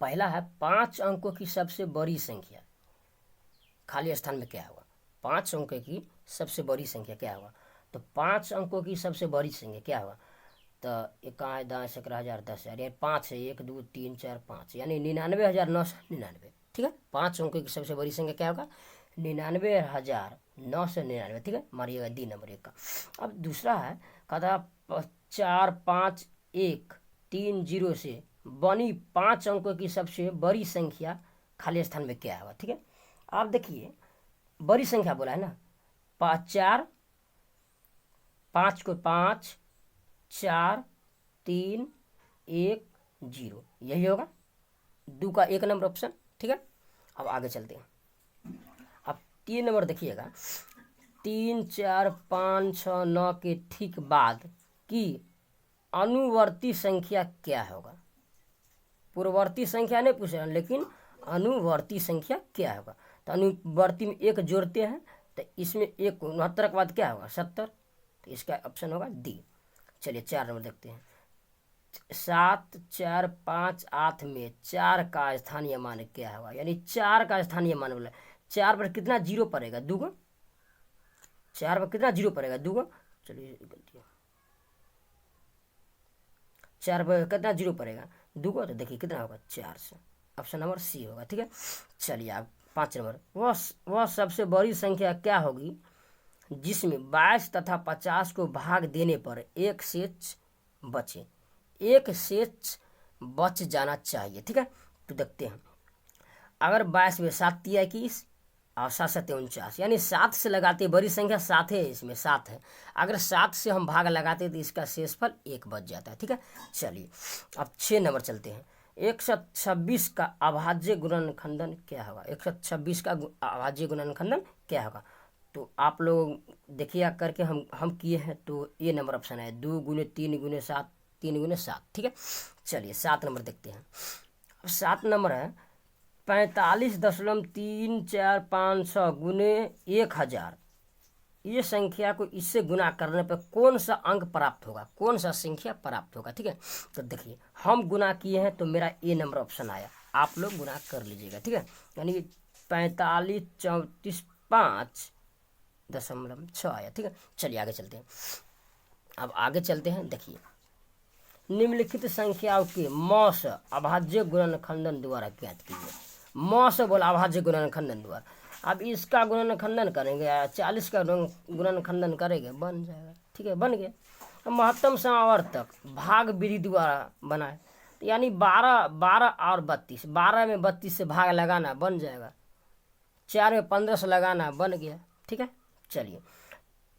पहला है 5 अंकों की सबसे बड़ी संख्या, खाली स्थान में क्या होगा? 5 अंकों की सबसे बड़ी संख्या क्या होगा? तो 5 अंकों की सबसे बड़ी संख्या क्या होगा? तो 1 10 11 10,000 यानी 5 है, 1 2 3 4 5 यानी 99,999। ठीक है, 5 अंकों की सबसे बड़ी संख्या क्या होगा? 99,999। ठीक है, मारिएगा डी नंबर 1 का। अब दूसरा है, कहता 4 5 1 3 0 से बनी 5 अंकों की सबसे बड़ी संख्या खाली स्थान में क्या होगा? ठीक है, आप देखिए बड़ी संख्या बोला है ना, 4 5 को 5 4 3 1 0, यही होगा दो का 1 नंबर ऑप्शन। ठीक है, अब आगे चलते हैं। अब 3 नंबर देखिएगा, 3 4 5 6 9 के ठीक बाद की अनुवर्ती संख्या क्या होगा? पूर्ववर्ती संख्या नहीं पूछ रहे, लेकिन अनुवर्ती संख्या क्या होगा? तो अनुवर्ती में 1 जोड़ते हैं तो इसमें 1 69 के बाद क्या होगा? 70। तो इसका ऑप्शन होगा डी। चलिए 4 नंबर देखते हैं। 7 4 5 8 में 4 का स्थानीय मान क्या होगा? यानी 4 का स्थानीय मान बोला, 4 पर कितना जीरो पड़ेगा? 2 4 पर कितना जीरो पड़ेगा? 2। चलिए गलती, 4 पर कितना जीरो पड़ेगा? 2। तो देखिए कितना होगा? 4 से, ऑप्शन नंबर सी होगा। ठीक है, चलिए आप 5 नंबर, वह सबसे बड़ी संख्या क्या होगी जिसमें 22 तथा 50 को भाग देने पर एक शेष बचे? एक शेष बच जाना चाहिए। ठीक है, तो देखते हैं। अगर 22 में 7 तिया 21 और 7 7 49, यानी 7 से लगाते बड़ी संख्या 7 है, इसमें 7 है। अगर 7 से हम भाग लगाते तो इसका शेषफल 1 बच जाता है। ठीक है, चलिए अब 6 नंबर चलते हैं। 126 का अभाज्य गुणनखंडन क्या होगा? 126 का अभाज्य गुणनखंडन क्या होगा? तो आप लोग देखिए करके हम किए हैं, तो ये नंबर ऑप्शन है 2 गुने 3 गुने 7 3 गुने 7। ठीक है, चलिए 7 नंबर देखते हैं। अब 7 नंबर है 45.345 गुने 1000। ये संख्या को इससे गुना करने पर कौन सा अंक प्राप्त होगा? कौन सा संख्या प्राप्त होगा? ठीक है, तो देखिए हम गुना किए हैं तो मेरा ए नंबर ऑप्शन आया, आप लोग गुना कर लीजिएगा। ठीक है, यानी 45 34 5.6 आया। ठीक है, चलिए आगे चलते हैं। अब आगे चलते हैं, देखिए निम्नलिखित संख्याओं के मौस अभाज्य गुणनखंडन द्वारा ज्ञात कीजिए। मौस बोला अभाज्य गुणनखंडन द्वारा। अब इसका गुणनखंडन करेंगे, 40 का गुणनखंडन करेंगे, बन जाएगा। ठीक है, बन गया। अब महत्तम समावर्तक भाग विधि द्वारा बनाए, यानी 12 12 और 32, 12 में 32 से भाग लगाना, बन जाएगा। 4 में 15 से लगाना, बन गया। ठीक है, चलिए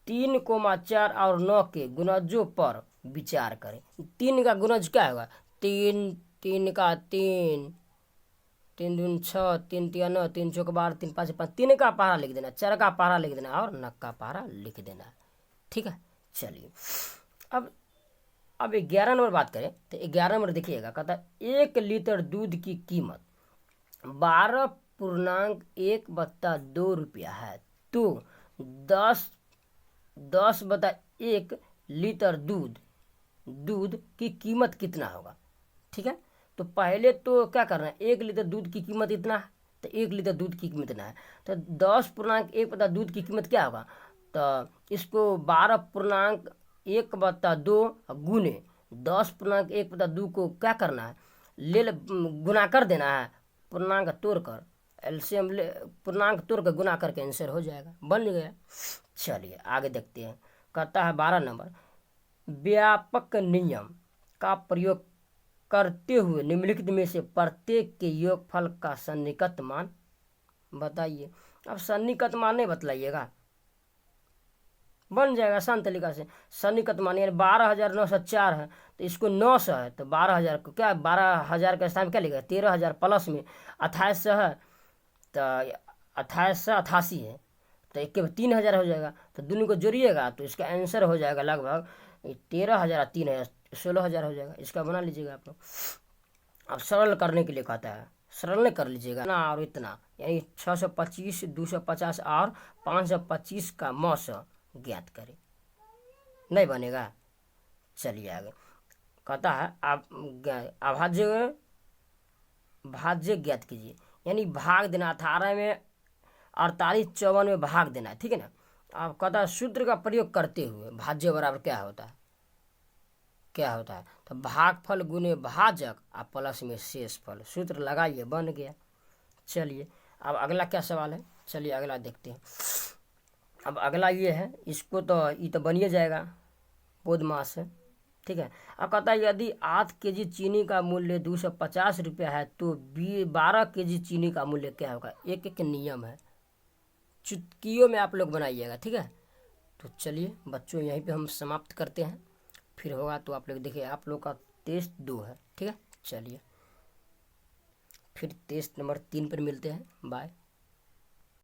3,4 और 9 के गुणजों पर विचार करें। 3 का गुणज क्या होगा? 3 3 का 3 3 दून 6 3 तिया 9 3 चौक 12 3 5 5, 3 का पहाड़ा लिख देना, 4 का पहाड़ा लिख देना और 9 का पहाड़ा लिख देना। ठीक है, चलिए अब 11 नंबर बात करें तो 11 नंबर देखिएगा, कहता 1 लीटर दूध की कीमत 12.1/2 रुपया है, तो 10/1 लीटर दूध की कीमत कितना होगा? ठीक है, तो पहले तो क्या करना है, 1 लीटर दूध की कीमत इतना है, तो 1 लीटर दूध की कीमत इतना है, तो 10.1 दूध की कीमत क्या होगा? तो इसको 12.1/2 गुने 10.1/2 को क्या करना है, गुना कर देना है, पूर्णांक तोड़कर एलसीएम पूर्णांक तोड़कर गुना करके आंसर हो जाएगा, बन गया। चलिए आगे देखते हैं, कहता है 12 नंबर, व्यापक नियम का प्रयोग करते हुए निम्नलिखित में से प्रत्येक के योगफल का सन्निकट मान बताइए। अब सन्निकट मान नहीं बतलाइएगा, बन जाएगा आसान तरीका से। सन्निकट मान यानी 12,904 है, तो इसको 900 है, तो 12,000 को क्या 12,000 के स्थान क्या लिखेगा? 13,000 प्लस में 2800 है, तो 2888 है, तो एक के 3,000 हो जाएगा, तो दोनों को जोड़िएगा तो इसका आंसर हो जाएगा लगभग 13,000 3,000 16,000 हो जाएगा। इसका बना लीजिएगा आप लोग। अब सरल करने के लिए कहता है, सरल नहीं कर लीजिएगा ना, और इतना यानी 625 250 और 525 का मौस ज्ञात करें, नहीं बनेगा। चलिए आगे कहता है आप अभाज्य भाज्य ज्ञात कीजिए, यानी भाग देना, 18 में 48 54 में भाग देना है, ठीक है ना। आप कहता है सूत्र का प्रयोग करते हुए भाज्य बराबर क्या होता है, क्या होता है, तो भागफल गुने भाजक और प्लस में शेषफल, सूत्र लगाइए, बन गया। चलिए अब अगला क्या सवाल है, चलिए अगला देखते हैं। अब अगला ये है, इसको तो ये तो बनिए जाएगा, बोधमास है, ठीक है। अब कहता है यदि 8 केजी चीनी का मूल्य 250 रुपया है तो 12 केजी चीनी का मूल्य क्या होगा। एक एक नियम है, चुटकियों में आप लोग बनाइएगा, ठीक है। तो चलिए बच्चों यहीं पे हम समाप्त करते हैं, फिर होगा तो आप लोग देखिए, आप लोग का टेस्ट 2 है, ठीक है। चलिए फिर टेस्ट नंबर 3 पर मिलते हैं, बाय।